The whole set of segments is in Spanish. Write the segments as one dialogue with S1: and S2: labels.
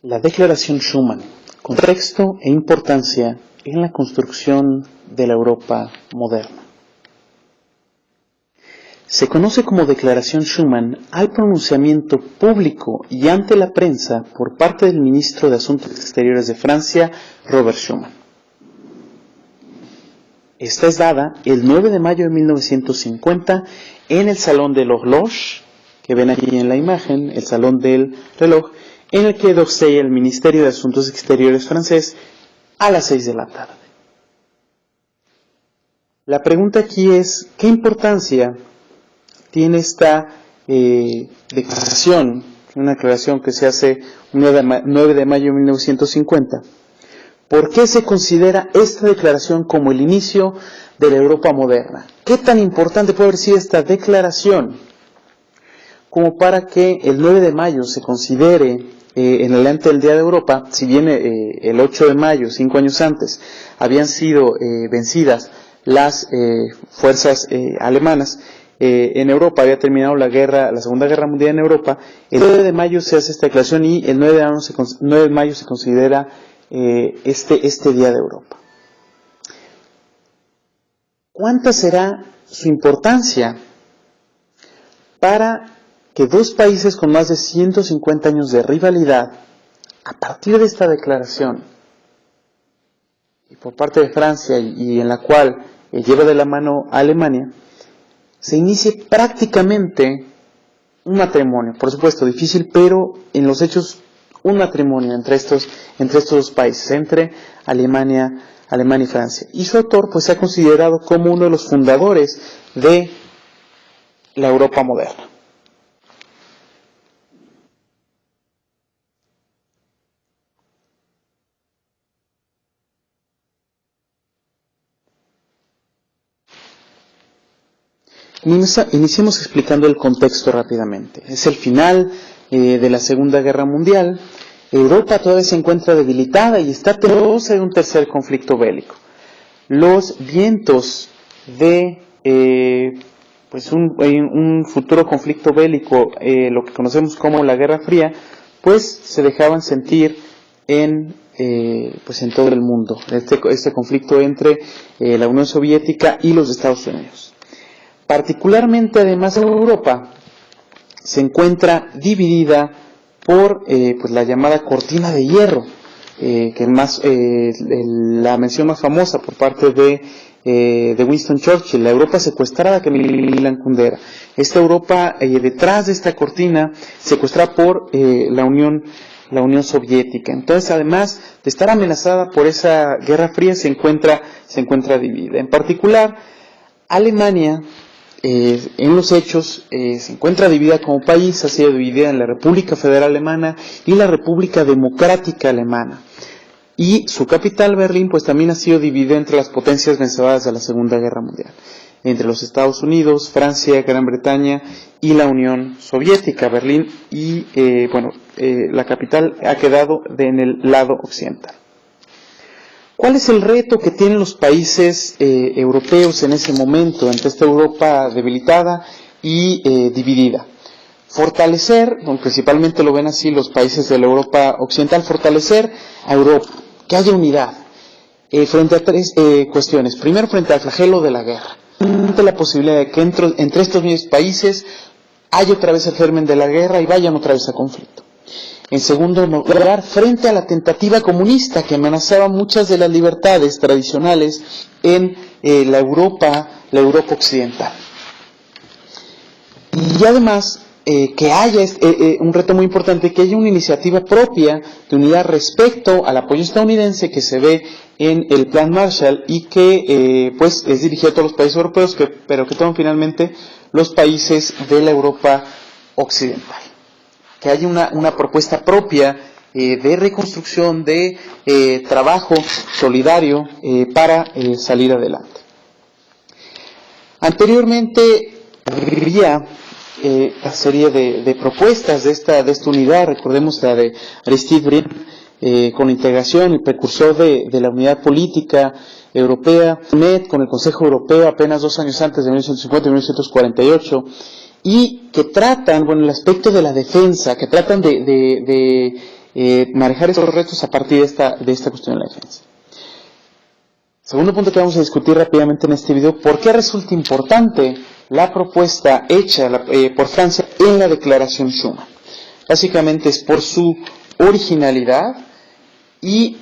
S1: La Declaración Schuman, contexto e importancia en la construcción de la Europa moderna. Se conoce como Declaración Schuman al pronunciamiento público y ante la prensa por parte del ministro de Asuntos Exteriores de Francia, Robert Schuman. Esta es dada el 9 de mayo de 1950 en el Salón de l'Horloge, que ven aquí en la imagen, el Salón del Reloj, en el que d'Orsay, el Ministerio de Asuntos Exteriores francés, a las 6 de la tarde. La pregunta aquí es, ¿qué importancia tiene esta declaración, una declaración que se hace el 9 de mayo de 1950? ¿Por qué se considera esta declaración como el inicio de la Europa moderna? ¿Qué tan importante puede haber sido esta declaración como para que el 9 de mayo se considere en adelante el Día de Europa? Si bien el 8 de mayo, 5 años antes, habían sido vencidas las fuerzas alemanas, en Europa había terminado la Segunda Guerra Mundial en Europa, el 9 de mayo se hace esta declaración y el 9 de mayo se considera este Día de Europa. ¿Cuánta será su importancia para que dos países con más de 150 años de rivalidad, a partir de esta declaración, y por parte de Francia, y en la cual lleva de la mano a Alemania, se inicie prácticamente un matrimonio? Por supuesto, difícil, pero en los hechos un matrimonio entre estos dos países, entre Alemania y Francia. Y su autor pues se ha considerado como uno de los fundadores de la Europa moderna. Iniciemos explicando el contexto rápidamente. Es el final de la Segunda Guerra Mundial. Europa todavía se encuentra debilitada y está temerosa de un tercer conflicto bélico. Los vientos de un futuro conflicto bélico, lo que conocemos como la Guerra Fría, pues se dejaban sentir en todo el mundo. Este conflicto entre la Unión Soviética y los Estados Unidos. Particularmente, además, Europa se encuentra dividida por la llamada cortina de hierro, la mención más famosa por parte de Winston Churchill, la Europa secuestrada que Milan Kundera. Esta Europa, detrás de esta cortina, secuestrada por la Unión Soviética. Entonces, además de estar amenazada por esa Guerra Fría, se encuentra dividida. En particular, Alemania, en los hechos, se encuentra dividida como país, ha sido dividida en la República Federal Alemana y la República Democrática Alemana. Y su capital, Berlín, pues también ha sido dividida entre las potencias vencedoras de la Segunda Guerra Mundial, entre los Estados Unidos, Francia, Gran Bretaña y la Unión Soviética. Berlín la capital ha quedado en el lado occidental. ¿Cuál es el reto que tienen los países europeos en ese momento, ante esta Europa debilitada y dividida? Fortalecer, principalmente lo ven así los países de la Europa occidental, fortalecer a Europa, que haya unidad, frente a tres cuestiones. Primero, frente al flagelo de la guerra, ante la posibilidad de que entre estos mismos países haya otra vez el germen de la guerra y vayan otra vez a conflicto. En segundo lugar, frente a la tentativa comunista que amenazaba muchas de las libertades tradicionales en la Europa occidental. Y además, que haya un reto muy importante, que haya una iniciativa propia de unidad respecto al apoyo estadounidense que se ve en el Plan Marshall y que es dirigido a todos los países europeos, pero que toman finalmente los países de la Europa occidental. Que haya una propuesta propia de reconstrucción, de trabajo solidario para salir adelante. Anteriormente había la serie de propuestas de esta unidad. Recordemos la de Aristide Briand, con integración, el precursor de la unidad política europea, con el Consejo Europeo apenas 2 años antes de 1950 y 1948. Y que tratan, el aspecto de la defensa, que tratan de manejar estos retos a partir de esta cuestión de la defensa. Segundo punto que vamos a discutir rápidamente en este video: ¿por qué resulta importante la propuesta hecha por Francia en la Declaración Schuman? Básicamente es por su originalidad y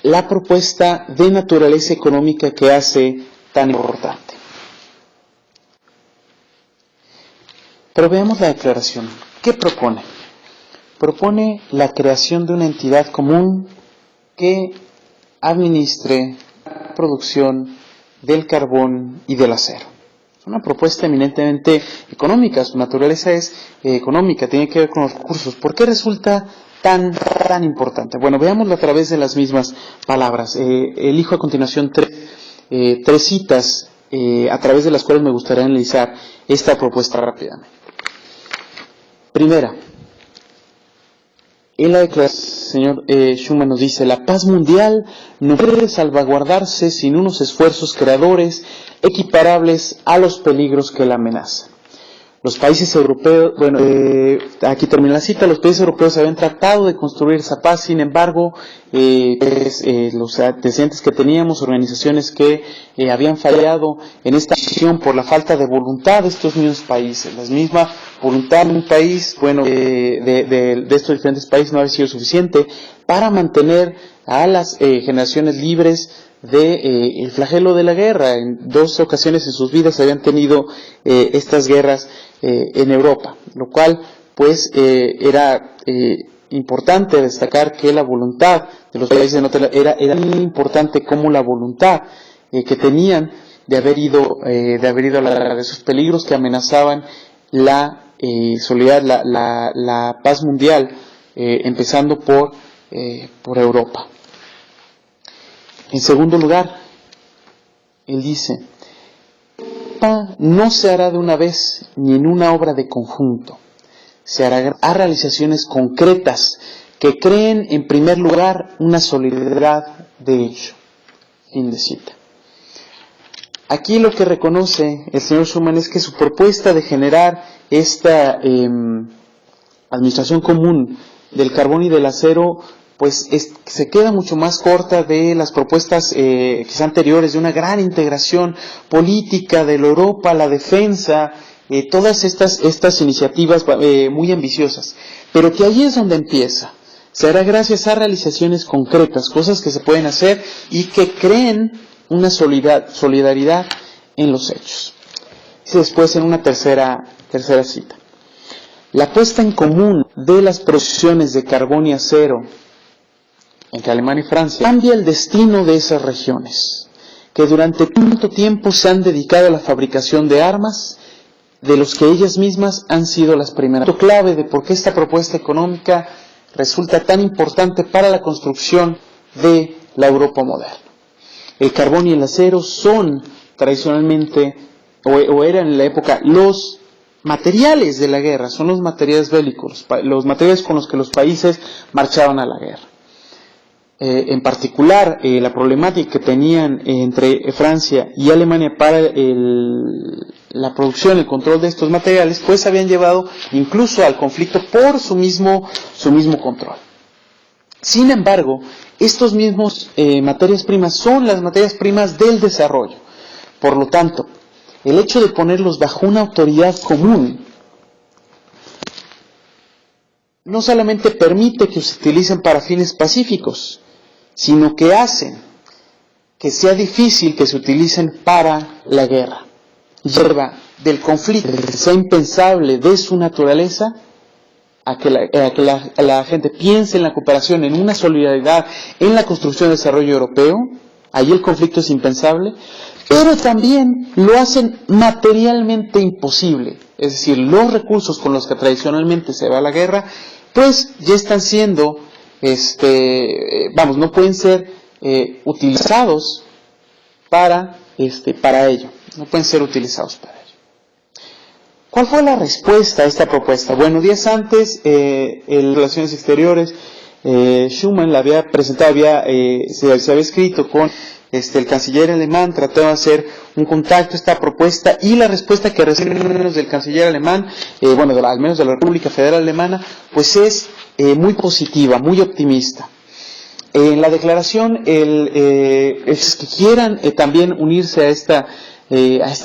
S1: la propuesta de naturaleza económica que hace tan importante. Pero veamos la declaración. ¿Qué propone? Propone la creación de una entidad común que administre la producción del carbón y del acero. Es una propuesta eminentemente económica, su naturaleza es económica, tiene que ver con los recursos. ¿Por qué resulta tan importante? Bueno, veámoslo a través de las mismas palabras. Elijo a continuación tres citas a través de las cuales me gustaría analizar esta propuesta rápidamente. Primera, en la declaración, el señor Schuman nos dice: la paz mundial no puede salvaguardarse sin unos esfuerzos creadores equiparables a los peligros que la amenazan. Los países europeos, aquí termina la cita, los países europeos habían tratado de construir esa paz, sin embargo, los antecedentes que teníamos, organizaciones que habían fallado en esta misión por la falta de voluntad de estos mismos países. La misma voluntad de un país, de estos diferentes países no había sido suficiente para mantener a las generaciones libres el flagelo de la guerra. En 2 ocasiones en sus vidas habían tenido estas guerras en Europa, lo cual era importante destacar que la voluntad de los países era muy importante como la voluntad que tenían de haber ido a la guerra, de esos peligros que amenazaban la solidaridad, la paz mundial, empezando por Europa. En segundo lugar, él dice: no se hará de una vez ni en una obra de conjunto, se hará a realizaciones concretas que creen en primer lugar una solidaridad de hecho. Fin de cita. Aquí lo que reconoce el señor Schuman es que su propuesta de generar esta administración común del carbón y del acero se queda mucho más corta de las propuestas quizá anteriores, de una gran integración política de la Europa, la defensa, todas estas iniciativas muy ambiciosas, pero que ahí es donde empieza. Se hará gracias a realizaciones concretas, cosas que se pueden hacer y que creen una solidaridad en los hechos. Y después en una tercera cita: la puesta en común de las producciones de carbón y acero entre Alemania y Francia cambia el destino de esas regiones, que durante tanto tiempo se han dedicado a la fabricación de armas, de los que ellas mismas han sido las primeras. Punto clave de por qué esta propuesta económica resulta tan importante para la construcción de la Europa moderna. El carbón y el acero son tradicionalmente, o eran en la época, los materiales de la guerra, son los materiales bélicos, los materiales con los que los países marchaban a la guerra. En particular, la problemática que tenían entre Francia y Alemania para la producción, el control de estos materiales, habían llevado incluso al conflicto por su mismo control. Sin embargo, estos mismos materias primas son las materias primas del desarrollo. Por lo tanto, el hecho de ponerlos bajo una autoridad común no solamente permite que se utilicen para fines pacíficos, sino que hacen que sea difícil que se utilicen para la guerra. Lleva del conflicto, que sea impensable de su naturaleza, a que la gente piense en la cooperación, en una solidaridad, en la construcción del desarrollo europeo. Ahí el conflicto es impensable, pero también lo hacen materialmente imposible. Es decir, los recursos con los que tradicionalmente se va a la guerra, ya están siendo no pueden ser utilizados para ello. No pueden ser utilizados para ello. ¿Cuál fue la respuesta a esta propuesta? Bueno, días antes, en Relaciones Exteriores, Schuman la había presentado, se había escrito con el canciller alemán, trató de hacer un contacto, esta propuesta, y la respuesta que recibe del canciller alemán, al menos de la República Federal Alemana, es muy positiva, muy optimista. En la declaración, es que quieran también unirse a esta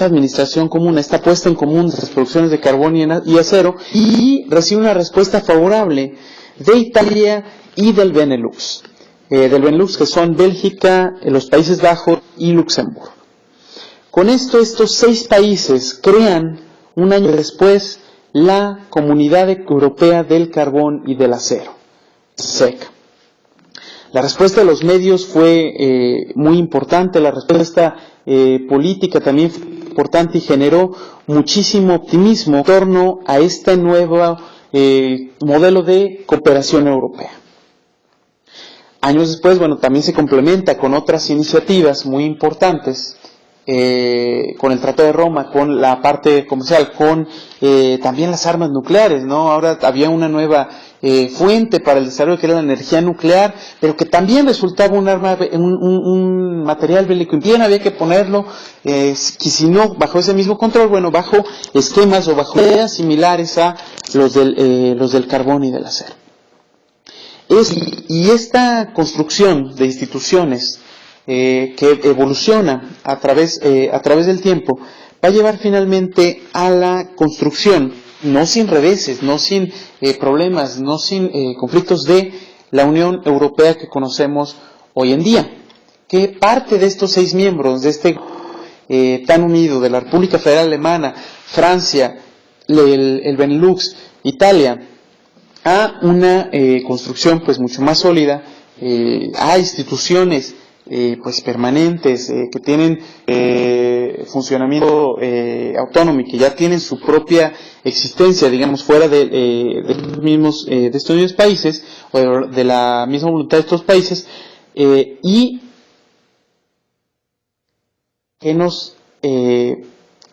S1: administración común, a esta puesta en común de las producciones de carbón y acero, y recibe una respuesta favorable de Italia y del Benelux. Del Benelux, que son Bélgica, los Países Bajos y Luxemburgo. Con esto, estos 6 países crean, un año después, la Comunidad Europea del Carbón y del Acero, CECA. La respuesta de los medios fue muy importante, la respuesta política también fue importante y generó muchísimo optimismo en torno a este nuevo modelo de cooperación europea. Años después, también se complementa con otras iniciativas muy importantes, con el Tratado de Roma, con la parte comercial, con también las armas nucleares, ¿no? Ahora había una nueva fuente para el desarrollo, que era la energía nuclear, pero que también resultaba un material bélico, y bien había que ponerlo, si no bajo ese mismo control, bajo esquemas o bajo ideas similares a los del carbón y del acero. Y esta construcción de instituciones que evoluciona a través del tiempo, va a llevar finalmente a la construcción, no sin reveses, no sin problemas, no sin conflictos, de la Unión Europea que conocemos hoy en día, que parte de estos 6 miembros, de este tan unido, de la República Federal Alemana, Francia, el Benelux, Italia, a una construcción mucho más sólida, a instituciones permanentes, que tienen funcionamiento autónomo y que ya tienen su propia existencia, digamos, fuera de estos mismos países, o de la misma voluntad de estos países, y que nos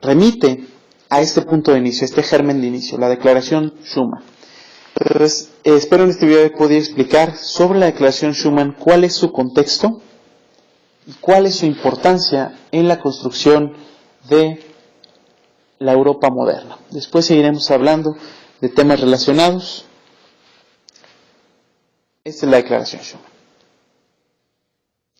S1: remite a este punto de inicio, este germen de inicio, la Declaración Schuman. Entonces, espero en este video poder explicar sobre la Declaración Schuman cuál es su contexto y cuál es su importancia en la construcción de la Europa moderna. Después seguiremos hablando de temas relacionados. Esta es la Declaración Schuman.